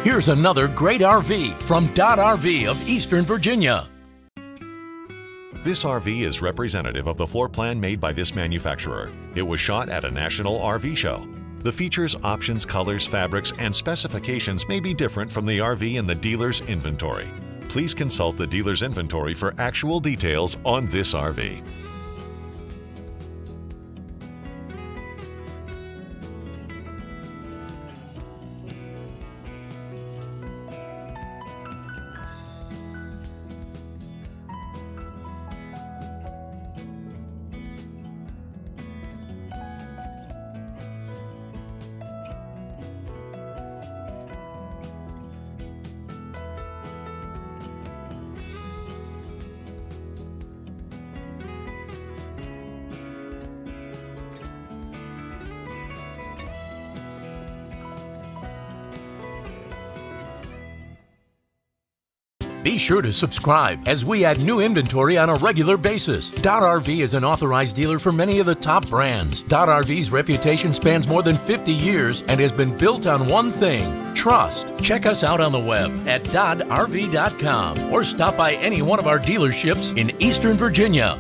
Here's another great RV from Dodd RV of Eastern Virginia. This RV is representative of the floor plan made by this manufacturer. It was shot at a national RV show. The features, options, colors, fabrics, and specifications may be different from the RV in the dealer's inventory. Please consult the dealer's inventory for actual details on this RV. Be sure to subscribe as we add new inventory on a regular basis. Dodd RV is an authorized dealer for many of the top brands. Dodd RV's reputation spans more than 50 years and has been built on one thing: trust. Check us out on the web at doddrv.com or stop by any one of our dealerships in Eastern Virginia.